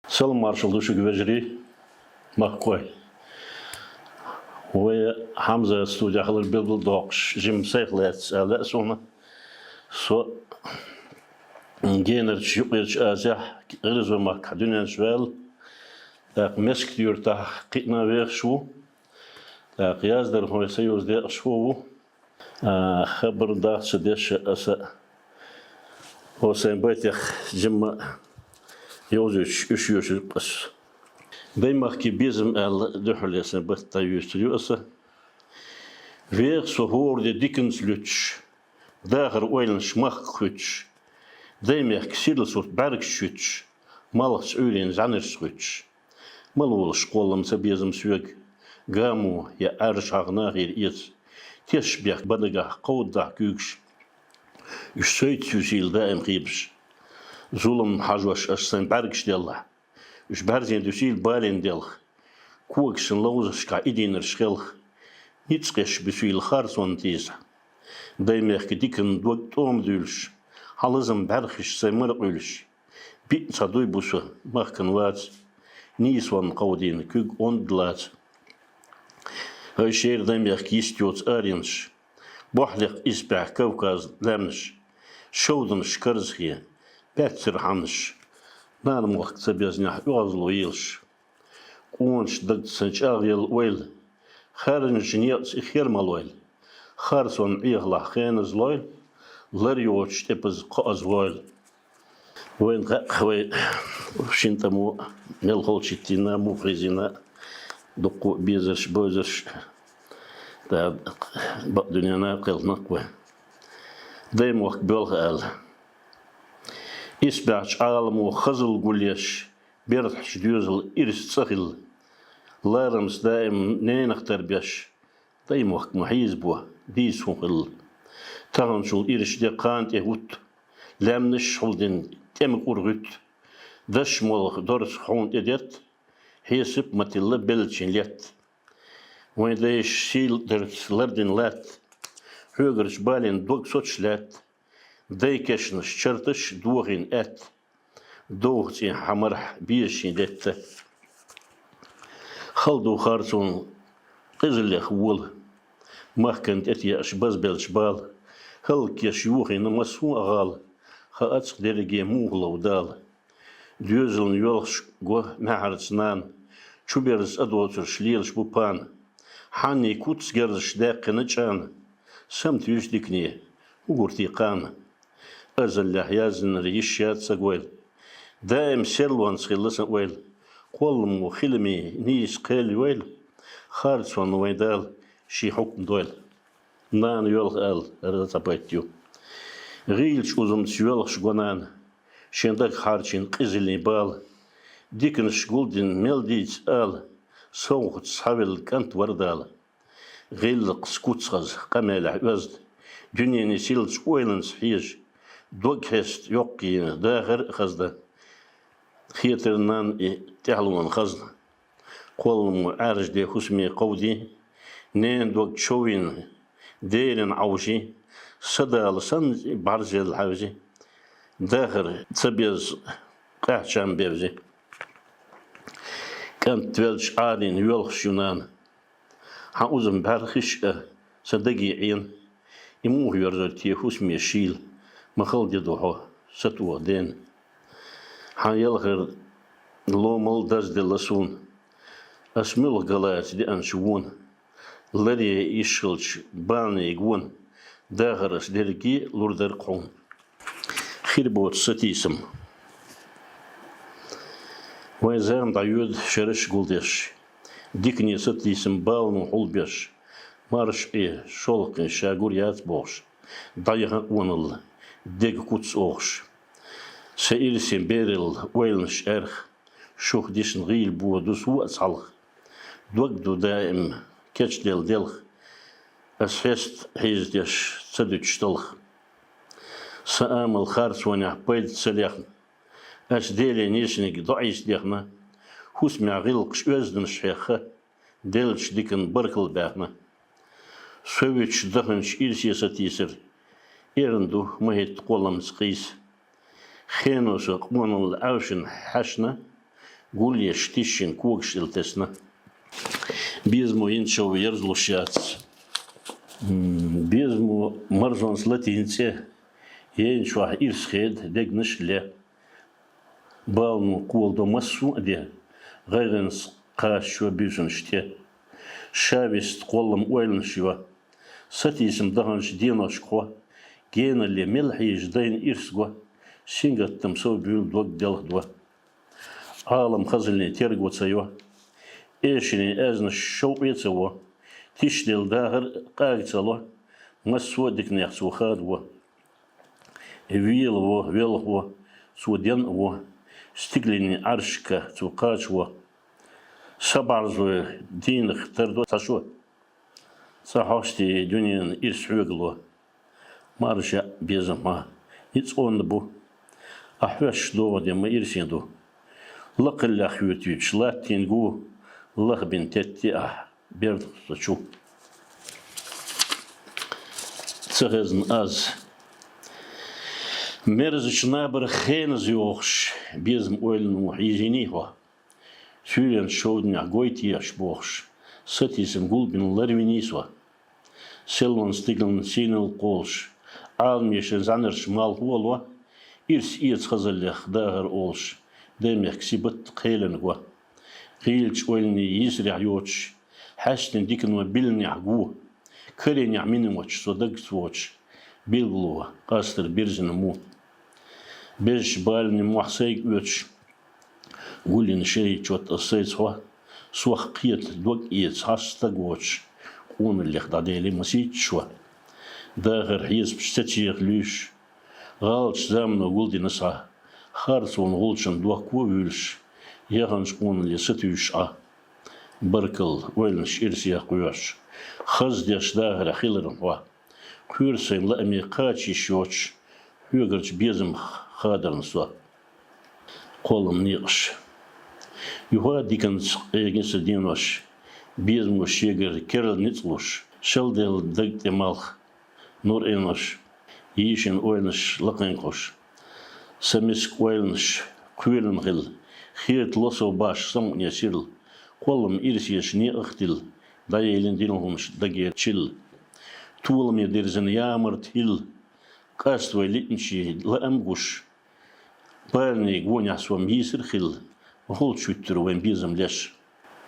Salam Marshal Duşu Güvecri Makkoy. Ve Hamza stüdyo halir bilbil doğuş. Jim seyhlet ala sonra. So gener yuqirç azah gırız ve makadünen şvel. Mesk diyor ta qitna ver şu. Qiyas der hoy sayuz der şu. خبر دا سدش أسا هو سينبيتخ جمع يوزش يوش بس دايما كي بيزم ال دحل سينبيت تا يستريو أسا فيغ سهور دي ديكنز لوتش داغر ويلن شمخ خوتش دايما كسيل صوت بارك شوتش مالخس أولين زانر شوتش مالولش قولم سبيزم سويق قامو يا أرش عغناغير إيز تشبيك بدقة قودة كوكش يشتيت يشيل دائم خيبش ظلم حجوش أشسن باركش ديالله يش بارزين دوشيل بالين ديالخ كوكش نلوزش كايدين رشخيلخ نيتسقش بسويل خارسون تيسا دائما كديكن دوك توم دولش حالزم بارخش سيمر قولش بيت صدوي بوسو مخكن وات نيسوان قودين كوك اوندلات هاي شير دايما كيستيوت أرينش بوحلق إسبع كوكاز لامنش شودنش كرزخية باتر حنش نارم وقت سبيزنح يغزلو يلش كونش دد سنش أغيل ويل خارنش نيأس إخير مالويل خارسون إغلا خينز لويل لريوش تبز قاز ويل وين خوي شنتمو ملخولشتينا مفرزينا دقو بيزرش بوزرش تا دنيانا قل نقوى دايم وقت بلغ آل إسباعش عالم وخزل قوليش بيرتحش ديوزل إرس تسخل لارمس دايم نينخ تربيش دايم وقت محيز بوا ديس فنخل تغنشل إرش دي قانت إهوت لامنش حلدين تمك أرغوت دش مولخ دورس حون إديت هيسب متلا بلتشين ليت وين ليش سيل درت لردن لات هوغرش بالين دوغ سوتش لات دايكشنش شرطش دوغين ات دوغتين حمرح بيشين لات خلدو خارسون قزل خول مخكنت اتيا اشباز بلشبال خلك يشيوخين مسو اغال خاطس درجي موغلو دال ديوزلن يولش جو معرسنان شوبيرز أدواتر شليلش بوبان حاني كوتس جرش داقنا جان سمت يجدكني وقرتي قان أزل لحيازن ريشيات سقويل دائم سيلوان سخلصن ويل قولم وخلمي نيس قيل ويل خارسون ويدال شي حكم دويل نان يولخ آل رتبايتيو غيلش وزم تيولخش قنان شندك خارجين قزلني بال ديكن شغولدين ميلديت آل صوغت صحابل كانت وردال غيلق سكوتسغز قمال عوزد دنيا نسيلت ويلن صحيج دوك هست يوقي داخر خزدا خيترنان تحلون خزنا قول عارج دي خسمي قودي نين دوك شوين ديرن عوشي صدال سن برزي الحوزي داخر تسبيز قاعشان بيبزي كانت تولش عالين يولخش يونان حاوزم بارخش صدقي عين يموه يرزل تيخوس ميشيل مخل ديدوحو ستوه دين حيالغر لومل داز دي لسون اسميل غلات دي انشوون لري يشغلش باني يقون داغرس ديركي لوردر قون خيربوت ستيسم ويزارم دعيود شرش قولدش ديكني ستيسم بالنو حولبش مارش شولق شاقور ياتبوش ضيغن ونل ديك كوتس اوغش سيرسين بيرل ويلنش ارخ شوخ ديشن غيل بو دوسو اصالخ دوغدو دائم كاتش ديلخ اسفست هيز ديش تدوش تلخ سامل خارس ونع بيد سليخن أش ديلي نيشنك ضعيش ديخنا هوس مع غلقش أزدن شيخة ديلش ديكن بركل باهنا سويتش دخنش إرسي ستيسر إيرندو مهيت قولم سقيس خينو سقمون الأوشن حشنا قول يشتيشن كوكش التسنا بيزمو ينشو يرزلو شاتس بيزمو مرزون سلاتينسي ينشو إرسخيد دقنش له بالمو قول دو مسو دي غيرنس قاش شو بيزن شتي شابيست قولم ويلن شوا ستيسم دهنش ديناش قوا جينا اللي ملحي جدين إرسقوا سينغت تمسو بيول دوك ديال دوا عالم خزلني تيرقو تسيوا إيشني أزن الشوق يتسوا تشدل داغر قاق تسوا مسوا ديك نيخسو خادوا ويل سودين ستقليني عرشكا توقاتوا سبعرزو دين اختردو تشوا صحوشتي دنيا إرسعوغلو مارجع بيزما يتصون بو أحوش دو دي ما إرسين دو لق الله خيوتي شلات تنقو لق بنتتي بيرد شو تغزن أز مرزش نابر خين زيوخش بيزم أولن وحيجينيهوا سوريان شودن عقويتي أشبوخش ستيسم قول بن لروينيسوا سلون ستيغلن سينل قولش عالم يشن زانر شمال هو إرس خزلخ داغر أولش دايميخ كسيبت قيلن هو قيلش أولني يسرع يوتش حاشتن ديكن وبيلن يعقوه كرين يعمين واتش صدق سواتش بيلغلوه قاستر بيرزن مو بيش بالني موحسيق واتش قولين شيء جوت أصيص هو سوخ قيت دوك إيتس هاستق واتش قون اللي خداديلي مسيت شوا داغر حيز بشتتيغ ليش غالش زامنا قولدي نسعى خارس ونغولشن دوك وويلش يغنش قون اللي ستيوش بركل ويلنش إرسيا قويش خز ديش داغر أخيلرن هو كورسين لأمي قاتشي شوتش هيوغرش بيزم خادرن سوا قولم نيقش يهوا ديكنس إيجنس دينوش بيزم وشيغر كيرل نيتلوش شل ديل دق دمالخ نور إنش يشن وينش لقينقش سمسك وينش كويلن غل خيرت لوسو باش سم يسيرل قولم إرسيش ني أختل دايلين دينهمش دقير تشل طولم يدرزن يامر تهيل قاست ويلتنشي لأمقش بارني قوني عسوام يسر خل وهول شوتر وين بيزم ليش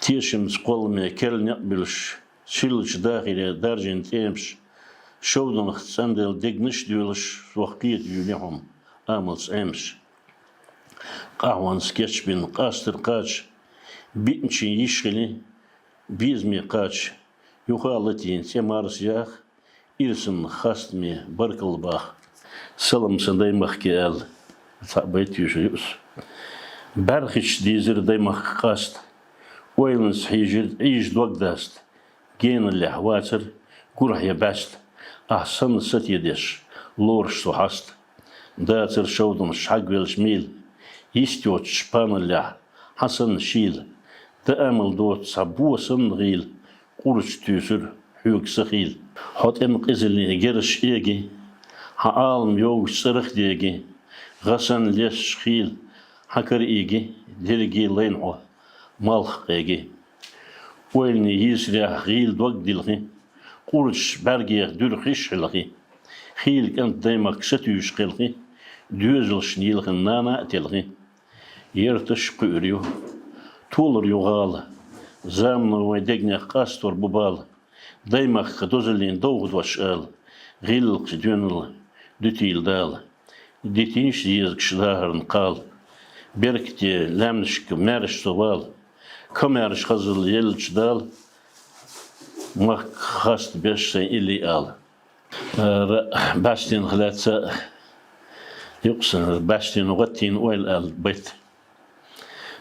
تيشم سقولم كيرل نقبلش شلش داخل درجين تيمش شودن اختساندل دقنش ديولش وقيت يوليهم آملس امش قاوان سكيتش بين قاستر قاش بيتنشي يشغلي بيزمي قاش يخالتين سيمارس ياخ إرسن خاستمي بركل باخ سلام سنداي مخكي آل تعبيت يوش برخش ديزر داي مخ قاست ويلنس حيجر عيش دوك داست جين اللي حواتر قرح يباست أحسن ست يدش لورش سوحست داتر شودن شحق والشميل يستيوت شبان اللي حسن شيل تأمل دوت سبوة سن غيل قرش تيسر حيوك سخيل حط انقذ اللي جرش ايجي حعالم يوغ سرخ ديجي غسن ليش خيل حكر ايجي ديرجي لينعو مالخ ايجي ويلني يسرع غيل دوك ديلغي قرش برجير درخش حلقي خيل كانت دايما كستيوش خلقي دوزل شنيلغ نانا تلغي يرتش قيريو طول يغال زامن ويدقني قاستور ببال دايما خدوزلين دوغد وشال غيلق ديونل دتيل دال ديتينش ديزك شداهر نقال بركتي لامنشك مارش صوال كمارش خزل يلش دال ما خاست بيش سين إلي آل باستين خلاتسا يقصن باستين وغتين ويل آل بيت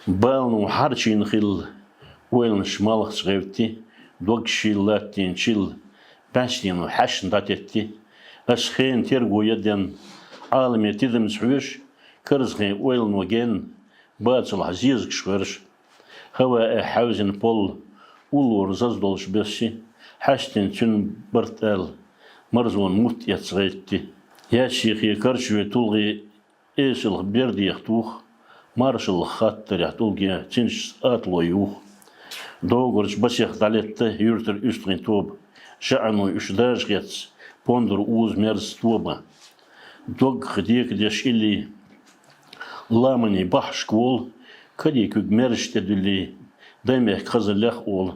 بالنو حارشين خيل ويل شمالخ صغيرتي دوك شيلاتين شيل باستين وحشن داتيتي أسخين تيرقو يدين عالمي تيدم سحوش كرزغي ويل نوجين باتل عزيز كشورش هوا حوزن بول ولور زازدولش بسي حشتن تن برتال مرزون موت يتصغيتي يا شيخي كرشوي تلغي إيسل بيردي يختوخ مارشل خاطر يحتولغي تنش آتلو يوخ دوغرش بس يختالت يورتر أستغين توب شعنو يشداج غيتس بوندر أوز مرز توبا دوغ خديك ديش إلي لامني بحش كول كديك مرش تدولي دايما خزل لخ أول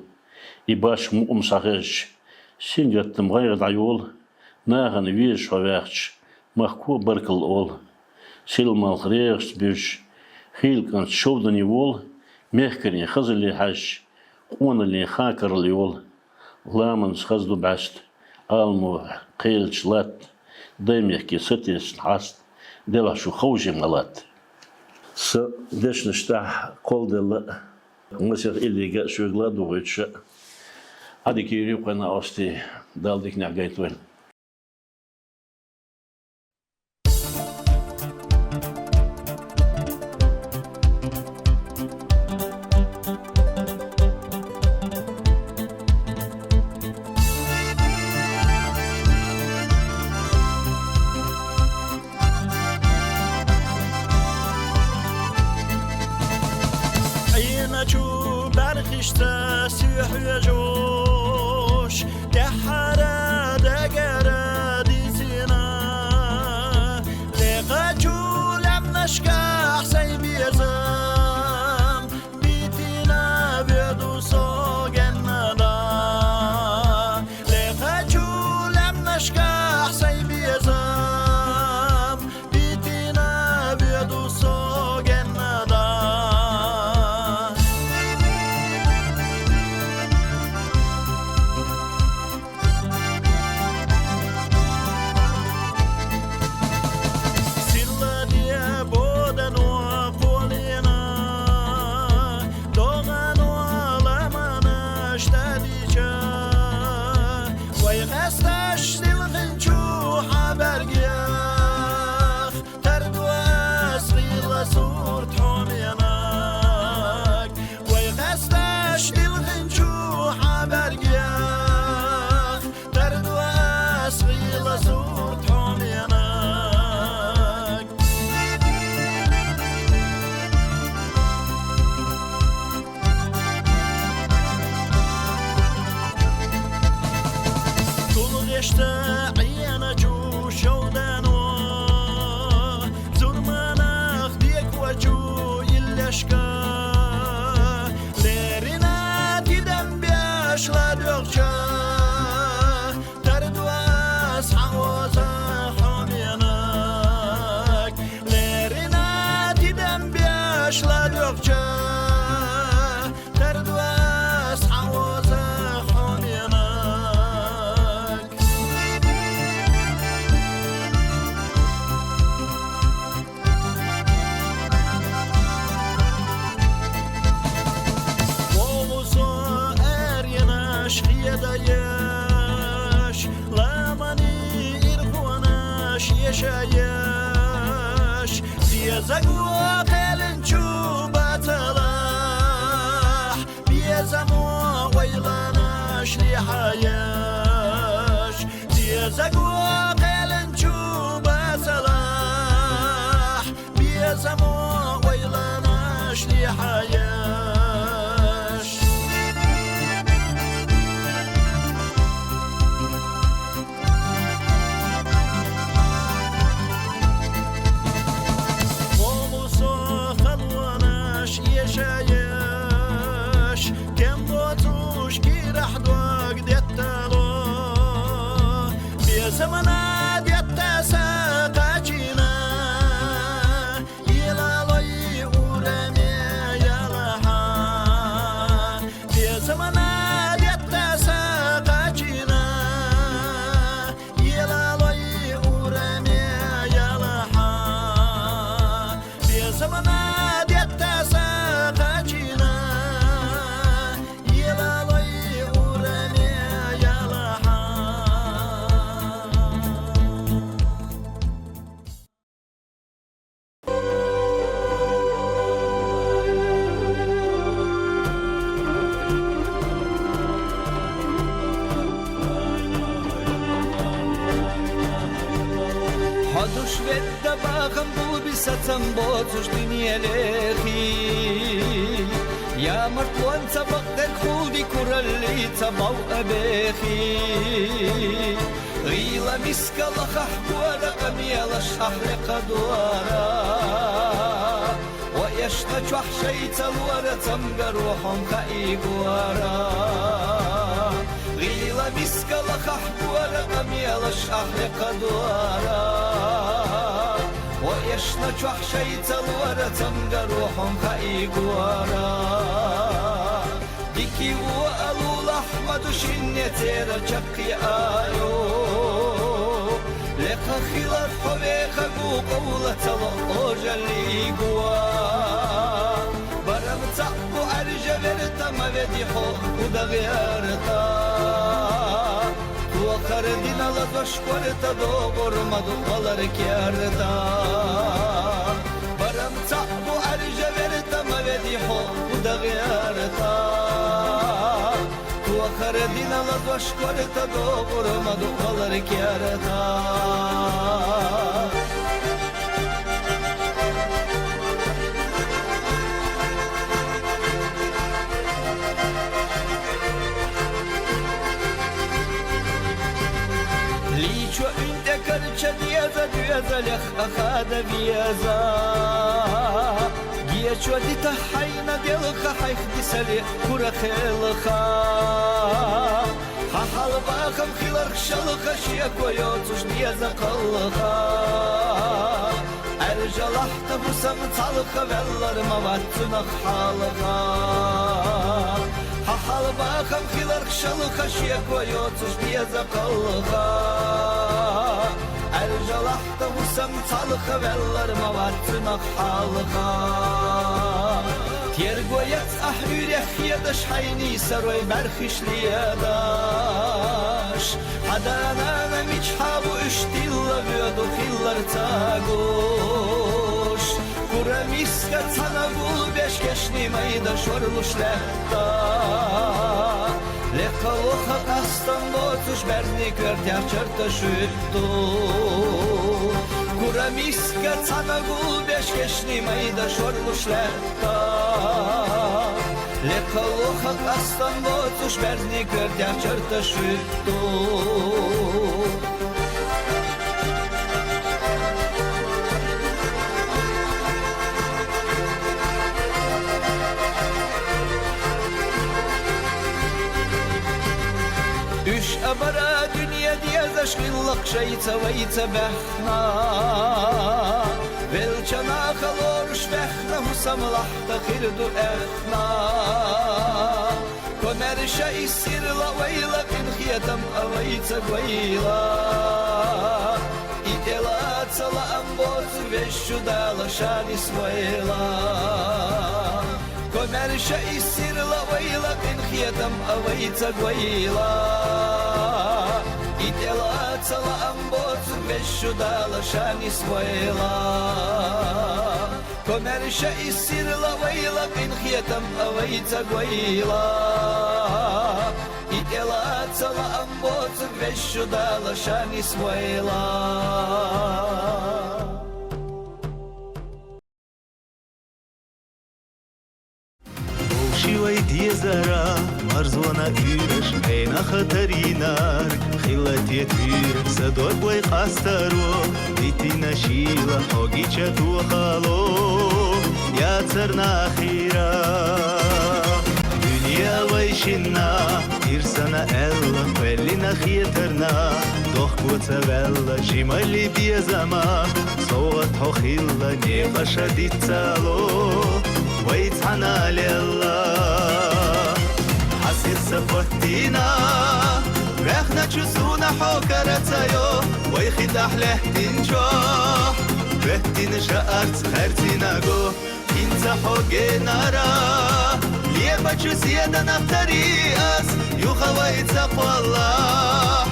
يباش مؤم صغيش سنجت مغير دعيول ناغن ويش وواخش مخكو بركل أول سيلمال غريغش بيش خيل كانت شودني وول مهكرين خزل لي حش قون اللي خاكر اليول لامن خزدو بعشت آلمو قيل شلات دايما يحكي ستيس حاست ديلا شو خوجي ملات ديش نشتاح قول ديلا مسيح اللي جاء شغلة دوغيتش هذه كيريو قنا أستي دالديك نعجيتوين عينك برخشت سيح يجوش دحرة دقرة دي زينة لقاكو لم نشكح سيبيزم بيتنا بيدو صوغ الندى لقاكو لم نشكح سيبيزم بيتنا بيدو صوغ الندى يشايش زقوا قلن شوبة طلع بيزموا ويلانا شليحايش زقوا قلن شوبة طلع بيزموا ويلانا شليحايش يشايش كم دوتوش كي راح دوق ديتالو بيزم باغم بو بستم بوتش دنيا لخي يا مرتوان تبقدك خودي كرلي تبو أبيخي غيلا مسك لخح ورقم يلش أحلق دوارا ويشتج وحشيت الورة مقروحهم خايقوارا غيلا مسك لخح ورقم يلش أحلق دوارا ويشتج وحشيت الورة مقروحهم خايقوارا ديكي وقالوا الأحمد شنتير جقي آيو لك خلال حبيخ قولة الأوجة اللي قوا برم تعبو أرجى برتا ما بدي حق ودغيرتا توخر دينا لدوشكورتا دوغر مدو غلرك يارتا برم تعبو أرجى برتا ما بدي حق ودغيرتا توخر دينا لدوشكورتا دوغر مدو غلرك يارتا Licho ünde karıça diyeza diyeza lech akhada biyeza Giyecho dita hayna delcha hayh disali kura khelcha Hahal bakham khilar khshalcha shia koyotsush diyeza qalcha Erjalahta busam talcha vellar mavatsuna khalcha Hahal bakham khilar khshalcha shia koyotsush diyeza qalcha Erjalahta busam talcha vellar mavatsuna khalcha Tiergoyat ahrürech yedash hayni saroy barkhish liyadash Hadanana michhavu ishtilla vyodu khillar tagosh Kuramiska tanagul beshkeshni mayda shorlush lehta Lekalocha kastan botush berni kvert yacharta shuttu Kuramiska tanagul beshkeshni mayda shorlush lehta Lekalocha kastan botush berni kvert yacharta shuttu Üç abara dünya diye zaşkınlık şeyta veyta behna Velçana kalorş behna husamlahta khirdu ehna Komerşa isirla veyla bin khiyadam aveyta gweyla İdela tsala ambozu veşşu dala şanis veyla Komerşa isirla veyla bin khiyadam aveyta gweyla İdela tsala ambozu veşşu dala şanis veyla Komerşa isirla veyla bin khiyadam aveyta gweyla İdela tsala ambozu veşşu dala şanis veyla شوي دي زرا مرزونا إيرش عينا خطرينار خلت يتير صدق وي قاسترو ديتي نشيلة حوغي چتو خالو يا ترنا خيرا دنيا ويشنا إرسنا ألا فلنا خيترنا دوخ بوتا بلا جمالي بيزما صوت حخيلا نيقشا ديتالو ويتحنا لله حسيت سفتينا رخنا تشوسونا حوكرتايو ويخد أحلى تنجو بهتين شعرت خرتينا جو انت حوكينا را ليه بجوز يدنا بطريقاس يوخوي تقوى الله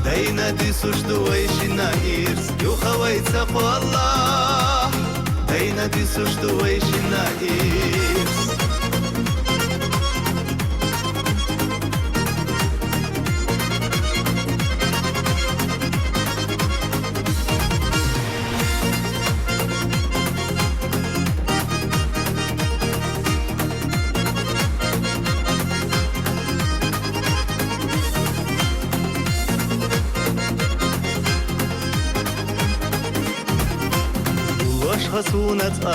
دينا دي سوشدو ويشنا إيرس يوخوي تقوى الله دينا دي سوشدو ويشنا إيرس خصونت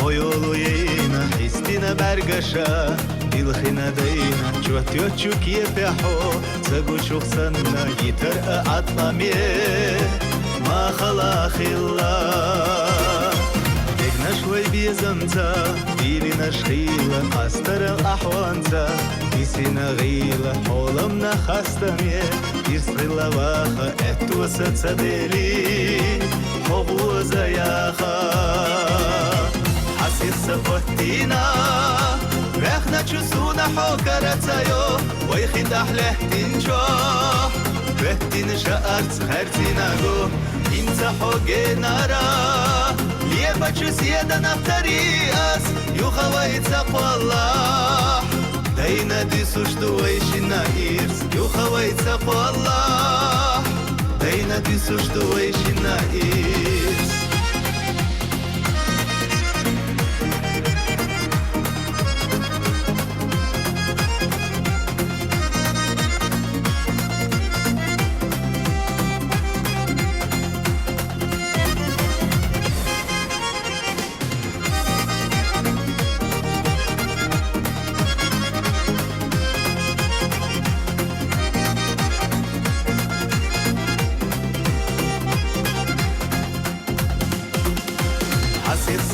خيولو يينا حستنا برقشا دلخنا دينا جوت يوتشوك يبحو سقو شخصنا يتر عطمي ما خلا خلا دقنا شوي بيزمتا ديلنا شخيلة قستر الأحوانتا بيسينا غيلة حولمنا خستمي يرسغلا واخا اتوسط سديلي حبوزا ياخا حسيت سفتينا رخنا تشوسونا حوكرتايو ويخيد أحلى تنجو بهتين شعرت خرتينا جو انت حوجينا را ليه بچوس يدنا بطريقاس يوخوي تقوى الله دينا دي سوشتو ويشنا إيرس يوخوي تقوى الله دينا دي سوشتو ويشنا إيرس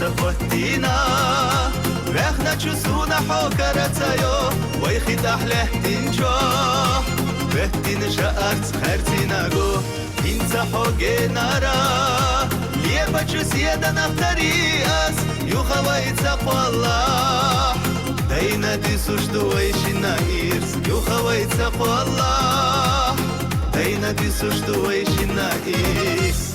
سفتينا رخنا تشوسونا حوكرتايو ويخيد أحلى تنجو بهتين شعرت خرتينا جو انت حوجينا را ليه بچوس يدنا بطريقاس يوخوي تقوى الله دينا دي سوشتو ويشنا إيرس يوخوي تقوى الله دينا دي سوشتو ويشنا إيرس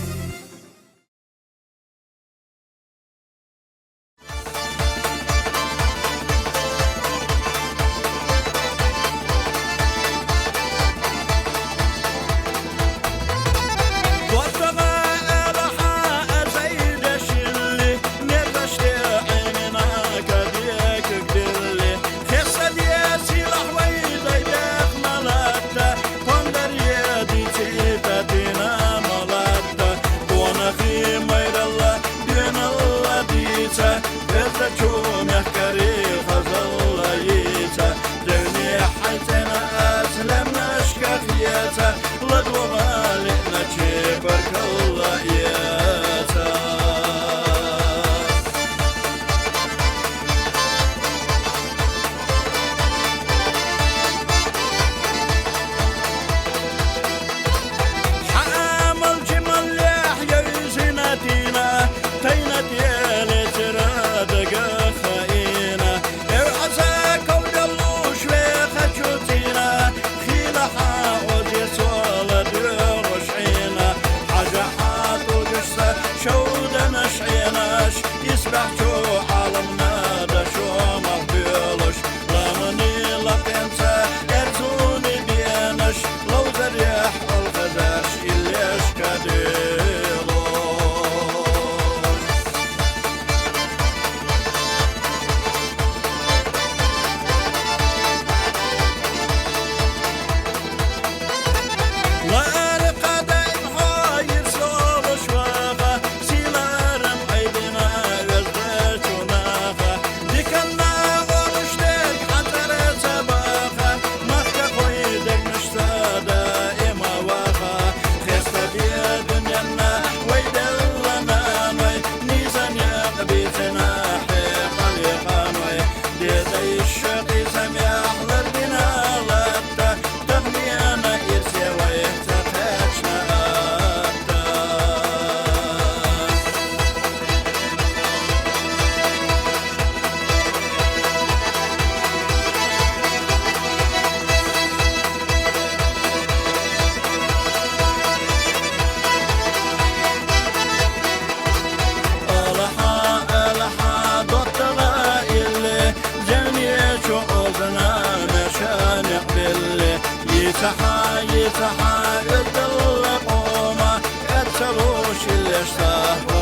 يتحايل القومة يتسلوش اللي اشتاق